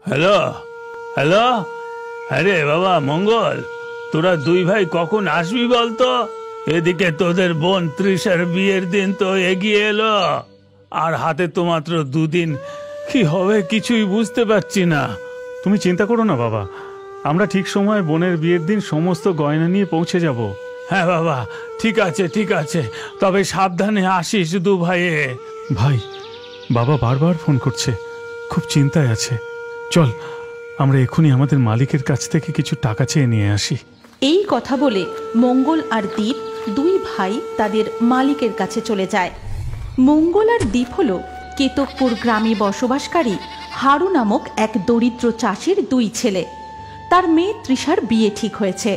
Hello hello, আরে বাবা মঙ্গল, তোরা দুই ভাই কখন আসবি বলতো? এদিকে তোদের বোন তৃষার বিয়ের দিন তো এগিয়ে এলো, আর হাতে তো মাত্র দুদিন। কি হবে কিছুই বুঝতে পারছি না। তুমি চিন্তা করো না বাবা, আমরা ঠিক সময় বোনের বিয়ের দিন সমস্ত গয়না নিয়ে পৌঁছে যাব। হ্যাঁ বাবা, ঠিক আছে ঠিক আছে, তবে সাবধানে আসিস দু ভাইয়ে। ভাই, বাবা বারবার ফোন করছে, খুব চিন্তায় আছে। চল আমরা এখনই আমাদের মালিকের কাছ থেকে কিছু টাকা চেয়ে নিয়ে আসি। এই কথা বলে মঙ্গল আর দীপ দুই ভাই তাদের মালিকের কাছে চলে যায়। মঙ্গল আর দীপ হল কেতকপুর গ্রামে বসবাসকারী হারু নামক এক দরিদ্র চাষির দুই ছেলে। তার মেয়ে তৃষার বিয়ে ঠিক হয়েছে,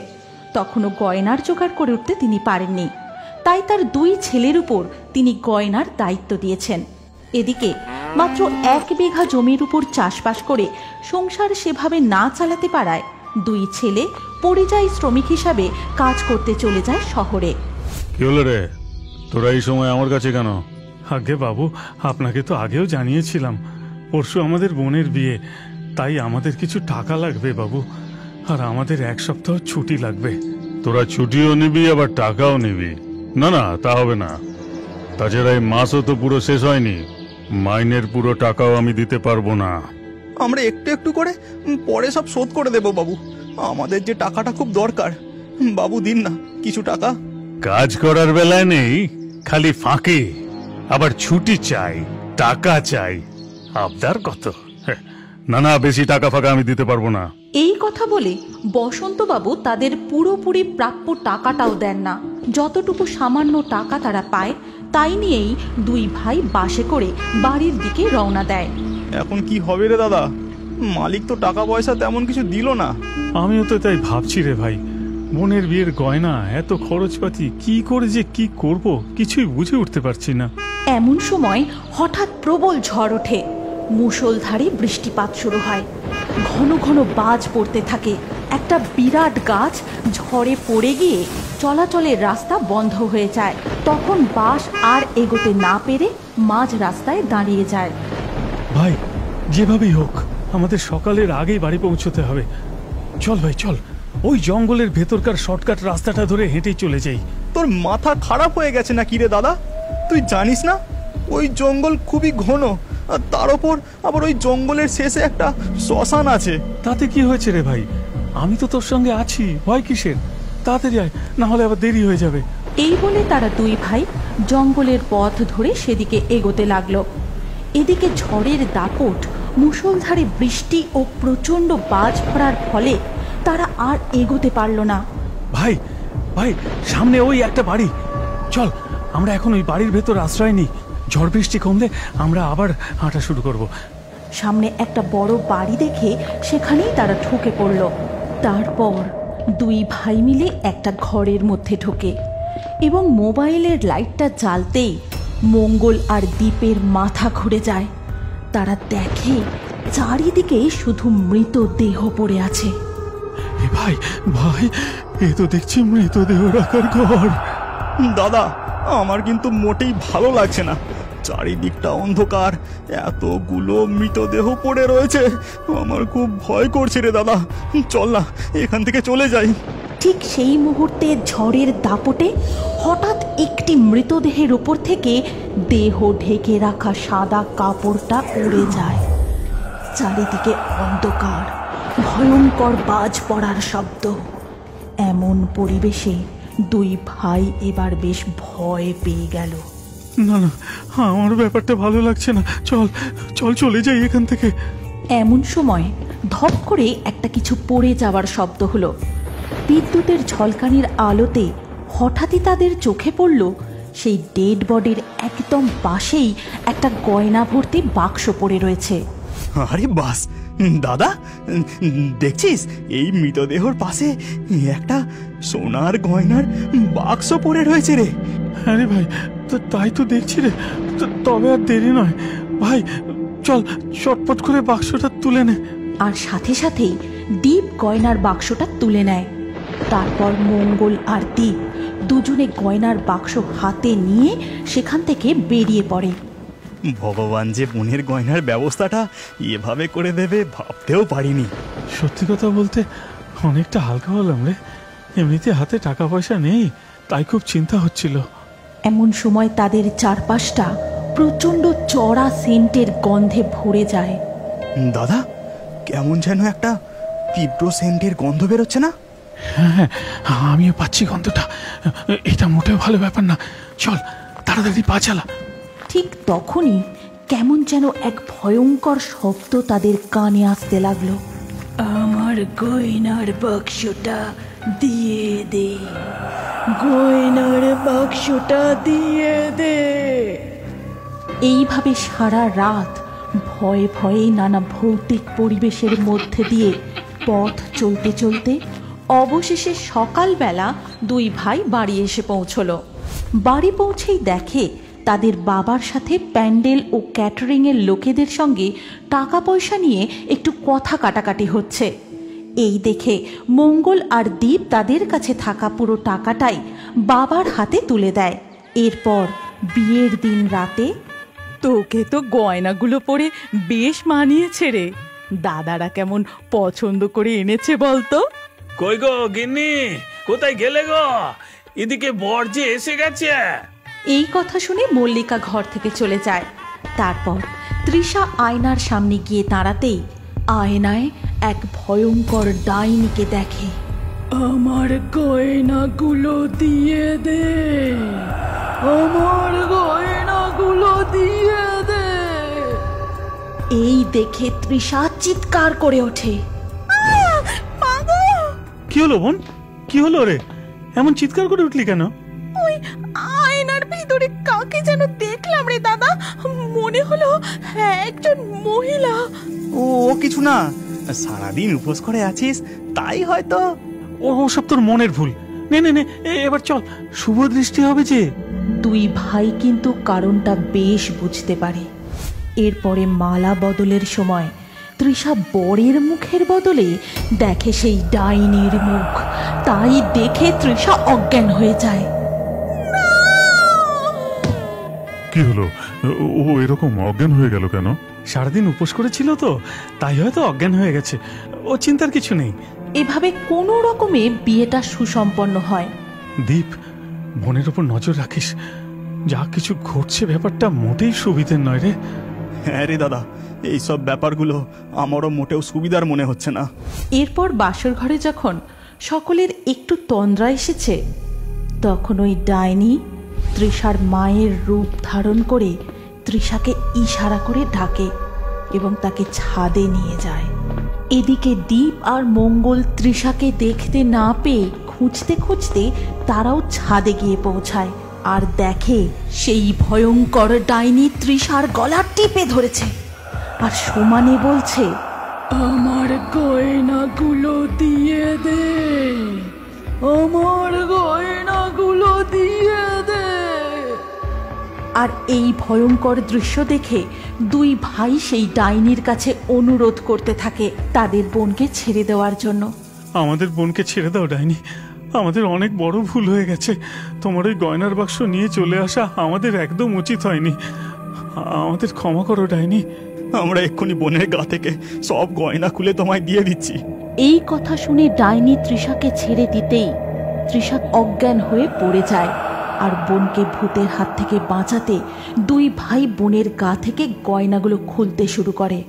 তখনও গয়নার জোগাড় করে উঠতে তিনি পারেননি, তাই তার দুই ছেলের উপর তিনি গয়নার দায়িত্ব দিয়েছেন। এদিকে মাত্র 1 বিঘা জমির উপর চাষবাস করে সংসার সেভাবে না চালাতে পারায় দুই ছেলে পরিযায়ী শ্রমিক হিসাবে কাজ করতে চলে যায় শহরে। কি হলো রে, তোরা এই সময় আমার কাছে কেন? আগে বাবু, আপনাকে তো আগেও জানিয়েছিলাম পরশু আমাদের বোনের বিয়ে, তাই আমাদের কিছু টাকা লাগবে বাবু, আর আমাদের 1 সপ্তাহ ছুটি লাগবে। তোরা ছুটিও নিবি আবার টাকাও নিবি? না না, তা হবে না। তাছাড়া এই মাসও তো পুরো শেষ হয়নি, মাইনের পুরো টাকাও আমি দিতে পারবো না। আমরা একটু একটু করে পরে সব শোধ করে দেব বাবু, আমাদের যে টাকাটা খুব দরকার। বাবু দিন না কিছু টাকা। কাজ করার বেলায় নেই, খালি ফাঁকে আবার ছুটি চাই, টাকা চাই, আবদার কত। না না, বেশি টাকা ফাঁকা আমি দিতে পারবো না। এই কথা বলে বসন্তবাবু তাদের পুরোপুরি প্রাপ্য টাকাটাও দেন না। যতটুকু সামান্য টাকা তারা পায় তাই নিয়েই দুই ভাই বাসে করে বাড়ির দিকে রওনা দেয়। এখন কি হবে রে দাদা, মালিক তো টাকা পয়সা তেমন কিছু দিল না। আমিও তো তাই ভাবছি রে ভাই, বোনের বিয়ের গয়না, এত খরচপাতি, কি করে যে কি করব কিছুই বুঝে উঠতে পারছি না। এমন সময় হঠাৎ প্রবল ঝড় ওঠে, মুষলধারে বৃষ্টিপাত শুরু হয়, ঘন ঘন বাজ পড়তে থাকে। একটা বিরাট গাছ ঝড়ে পড়ে গিয়ে চলাচলের রাস্তা বন্ধ হয়ে যায়। তখন বাস আর এগোতে না পেরে মাঝ রাস্তায় দাঁড়িয়ে যায়। ভাই, যেভাবেই হোক আমাদের সকালের আগেই বাড়ি পৌঁছতে হবে। চল ভাই চল, ওই জঙ্গলের ভেতরকার শর্টকাট রাস্তাটা ধরে হেঁটেই চলে যাই। তোর মাথা খারাপ হয়ে গেছে না কি রে দাদা? তুই জানিস না ওই জঙ্গল খুবই ঘন, আর তার ওপর আবার ওই জঙ্গলের শেষে একটা শ্মশান আছে। তাতে কি হয়েছে রে ভাই, আমি তো তোর সঙ্গে আছি, ভয় কিসের? তাড়াতাড়ি আয়, না হলে আবার দেরি হয়ে যাবে। এই বলে তারা দুই ভাই জঙ্গলের পথ ধরে সেদিকে এগোতে লাগলো। এদিকে ঝড়ের দাপট, মুষলধারে বৃষ্টি ও প্রচণ্ড বাজ পড়ার ফলে তারা আর এগোতে পারল না। ভাই ভাই, সামনে ওই একটা বাড়ি, চল আমরা এখন ওই বাড়ির ভেতর আশ্রয় নিই, ঝড় বৃষ্টি কমলে আমরা আবার হাঁটা শুরু করব। সামনে একটা বড় বাড়ি দেখে সেখানেই তারা ঢুকে পড়ল। তারপর দুই ভাই মিলে একটা ঘরের মধ্যে ঢোকে এবং মোবাইলের লাইটটা জ্বালতেই মঙ্গল আর দীপের মাথা ঘুরে যায়। তারা দেখে চারিদিকে শুধু মৃতদেহ পড়ে আছে। ভাই ভাই, এ তো দেখছি মৃতদেহ রাখার ঘর। দাদা, আমার কিন্তু মোটেই ভালো লাগছে না, চারিদিকটা অন্ধকার, এতগুলো মৃতদেহ পড়ে রয়েছে, আমার খুব ভয় করছে রে দাদা। চল না এখান থেকে চলে যাই। ঠিক সেই মুহূর্তে ঝড়ের দাপটে হঠাৎ একটি মৃতদেহের উপর থেকে দেহ ঢেকে রাখা সাদা কাপড়টা উড়ে যায়। চারিদিকে অন্ধকার, ভয়ঙ্কর বাজ পড়ার শব্দ। এমন পরিবেশে দুই ভাই এবার বেশ ভয় পেয়ে গেল। না না, আমার ব্যাপারটা ভালো লাগছে না, চল চল চলে যাই এখান থেকে। এমন সময় ধপ করে একটা কিছু পড়ে যাওয়ার শব্দ হলো। বিদ্যুতের ঝলকানির আলোতে হঠাৎই তাদের চোখে পড়ল সেই ডেড বডির একদম পাশেই একটা গয়না ভর্তি বাক্স পড়ে রয়েছে। আরে বাস দাদা, দেখছিস এই মৃতদেহর পাশে একটা সোনার গয়নার বাক্স পড়ে রয়েছে রে। আরে ভাই, তো তাই তো দেখছি রে, তবে আর দেরি নয় ভাই, চল চটপট করে বাক্সটা তুলে নে। আর সাথে সাথেই দীপ গয়নার বাক্সটা তুলে নেয়। তারপর মঙ্গল আর দীপ দুজনে গয়নার বাক্স হাতে নিয়ে সেখান থেকে বেরিয়ে পড়ে। ভগবান যে বোনের গয়নার ব্যবস্থাটা এভাবে করে দেবে ভাবতেও পারিনি। সত্যি কথা বলতে অনেকটা হালকা হলাম রে। এমনিতে হাতে টাকা পয়সা নেই, তাই খুব চিন্তা হচ্ছিল। এমন সময় তাদের চারপাশটা প্রচণ্ড চড়া সেন্টের গন্ধে ভরে যায়। দাদা, কেমন যেন একটা তীব্র সেন্টের গন্ধ বেরোচ্ছে না? হ্যাঁ, আমিও পাচ্ছি গন্ধটা। এটা মোটেও ভালো ব্যাপার না। চল তাড়াতাড়ি পা চালা। ঠিক তখনই কেমন যেন এক ভয়ঙ্কর শব্দ তাদের কানে আসতে লাগলো। আমার গয়নার বাক্সটা দিয়ে দে, গয়নার বাক্সটা দিয়ে দে। এইভাবে সারা রাত ভয়ে ভয়ে নানা ভৌতিক পরিবেশের মধ্যে দিয়ে পথ চলতে চলতে অবশেষে সকালবেলা দুই ভাই বাড়ি এসে পৌঁছলো। বাড়ি পৌঁছেই দেখে তাদের বাবার সাথে প্যান্ডেল ও ক্যাটারিংয়ের লোকেদের সঙ্গে টাকা পয়সা নিয়ে একটু কথা কাটাকাটি হচ্ছে। এই দেখে মঙ্গল আর দীপ তাদের কাছে থাকা পুরো টাকাটাই বাবার হাতে তুলে দেয়। এরপর বিয়ের দিন রাতে, তোকে তো গয়নাগুলো পরে বেশ মানিয়েছে রে। দাদারা কেমন পছন্দ করে এনেছে বলতো? কই গো গিন্নি, কোথায় গেলে গো? এদিকে বর যে এসে গেছে। এই কথা শুনে মল্লিকা ঘর থেকে চলে যায়। তারপর তৃষা আয়নার সামনে গিয়ে দাঁড়াতেই আয়নায় এক ভয়ঙ্কর ডাইনিকে দেখে। আমার গয়নাগুলো দিয়ে দে, আমার গয়নাগুলো দিয়ে দে। এই দেখে তৃষা চিৎকার করে ওঠে। কি হলো বোন? কি হলো রে? এমন চিৎকার করে উঠলি কেন? ওই আয়নার ভিতরে কাকে যেন দেখলাম রে দাদা। মনে হলো একজন মহিলা। ও কিছু না, সারাদিন উপোস করে আছিস তাই হয়তো। ওসব তোর মনের ভুল। নে নে নে, এবার চল, শুভ দৃষ্টি হবে যে। দুই ভাই কিন্তু কারণটা বেশ বুঝতে পারে। এরপরে মালা বদলের সময় তৃষা বরের মুখের বদলে দেখে সেই ডাইনির মুখ। তাই দেখে তৃষা অজ্ঞান হয়ে যায়। কি হলো? ও এরকম অজ্ঞান হয়ে গেল কেন? সারাদিন উপোস করেছিল তো, তাই হয়তো অজ্ঞান হয়ে গেছে। ও চিন্তার কিছু নেই। এভাবে কোনো রকমে বিয়েটা সুসম্পন্ন হয়। দীপ, বোনের উপর নজর রাখিস। যা কিছু ঘটছে ব্যাপারটা মোটেই সুবিধের নয় রে। হ্যাঁ রে দাদা, এইসব ব্যাপারগুলো আমারও মোটেও সুবিধার মনে হচ্ছে না। এরপর বাসর ঘরে যখন সকলের একটু তন্দ্রা এসেছে, তখন ওই ডাইনি তৃষার মায়ের রূপ ধারণ করে তৃষাকে ইশারা করে ডাকে এবং তাকে ছাদে নিয়ে যায়। এদিকে দীপ আর মঙ্গল তৃষাকে দেখতে না পেয়ে খুঁজতে খুঁজতে তারাও ছাদে গিয়ে পৌঁছায় আর দেখে সেই ভয়ঙ্কর ডাইনি তৃষার গলা টিপে ধরেছে আর সমানে বলছে, আমার গয়নাগুলো দিয়ে দে, আমার গয়নাগুলো দিয়ে দে। আর এই ভয়ঙ্কর দৃশ্য দেখে দুই ভাই সেই ডাইনির কাছে অনুরোধ করতে থাকে তাদের বোনকে ছেড়ে দেওয়ার জন্য। আমাদের বোনকে ছেড়ে দাও ডাইনি, আমাদের অনেক বড় ভুল হয়ে গেছে। তোমার ওই গয়নার বাক্স নিয়ে চলে আসা আমাদের একদম উচিত হয়নি। আমাদের ক্ষমা করো ডাইনি। আমরা এক্ষুনি বোনের গা থেকে সব গয়না খুলে তোমায় দিয়ে দিচ্ছি। এই কথা শুনে ডাইনি তৃষাকে ছেড়ে দিতেই তৃষা অজ্ঞান হয়ে পড়ে যায়। আর বোনকে ভূতের হাত থেকে বাঁচাতে দুই ভাই বোনের গা থেকে গয়নাগুলো খুলতে শুরু করে।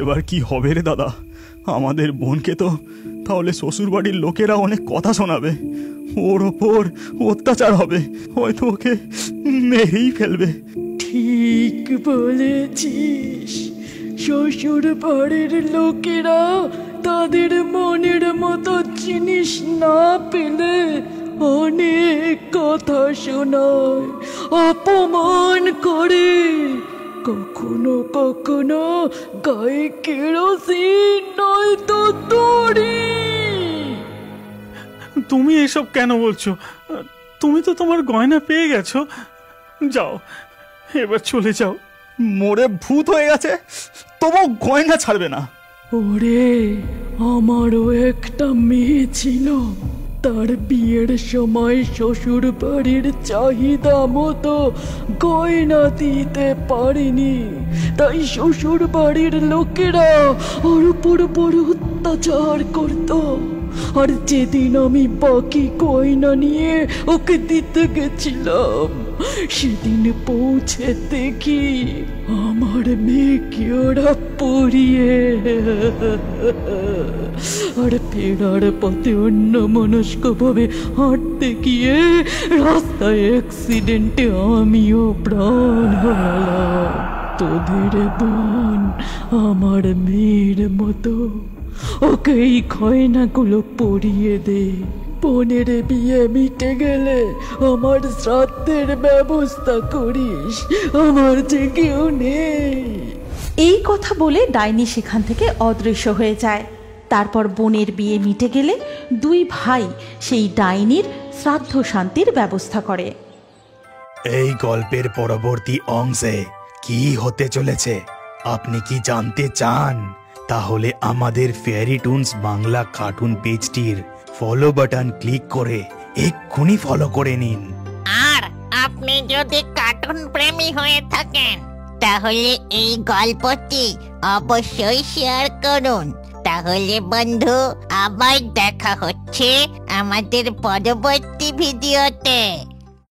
এবার কি হবে রে দাদা? আমাদের বোনকে তো তাহলে শ্বশুর বাড়ির লোকেরা অনেক কথা শোনাবে, ওর ওপর অত্যাচার হবে, হয়তো ওকে মেরেই ফেলবে। ঠিক বলেছিস, শ্বশুর বাড়ির লোকেরা তাদের মনের মতো জিনিস না পেলে অনেক কথা শোনায়, অপমান করে, কখনো কখনো গায়ে কেরোসিন নয়তো দড়ি। তুমি এসব কেন বলছো? তুমি তো তোমার গয়না পেয়ে গেছো। যাও, এবার চলে যাও। মোরে ভূত হয়ে গেছে, তবু গয়না ছাড়বে না। ওরে, আমারও একটা মেয়ে ছিল, তার বিয়ের সময় শ্বশুর বাড়ির চাহিদা মতো গয়না দিতে পারেনি, তাই শ্বশুর বাড়ির লোকেরা ওর উপর বড় অত্যাচার করত। আর যেদিন আমি বাকি গয়না নিয়ে ওকে দিতে গেছিলাম, সেদিন পৌঁছে দেখি আমার মেয়েকে ওরা পরিয়ে আর ফেরার পথে অন্য মনস্কভাবে হাঁটতে গিয়ে রাস্তায় অ্যাক্সিডেন্টে আমিও প্রাণ হারালাম। তোদের বোন আমার মেয়ের মতো, ওকে এই গয়নাগুলো পরিয়ে দে। বোনের বিয়ে মিটে গেলে আমার শ্রাদ্ধের ব্যবস্থা করিস, আমার যে কেউ নেই। এই কথা বলে ডাইনি সেখান থেকে অদৃশ্য হয়ে যায়। তারপর বোনের বিয়ে মিটে গেলে দুই ভাই সেই ডাইনির শ্রাদ্ধ শান্তির ব্যবস্থা করে। এই গল্পের পরবর্তী অংশে কি হতে চলেছে আপনি কি জানতে চান? তাহলে আমাদের ফেয়ারি টুনস বাংলা কার্টুন পেজটির ফলো বাটন ক্লিক করে এক্ষুনি ফলো করে নিন। আর আপনি যদি কার্টুন প্রেমী হয়ে থাকেন তাহলে এই গল্পটি অবশ্যই শেয়ার করুন। তাহলে বন্ধু, আবার দেখা হচ্ছে আমাদের পরবর্তী ভিডিওতে।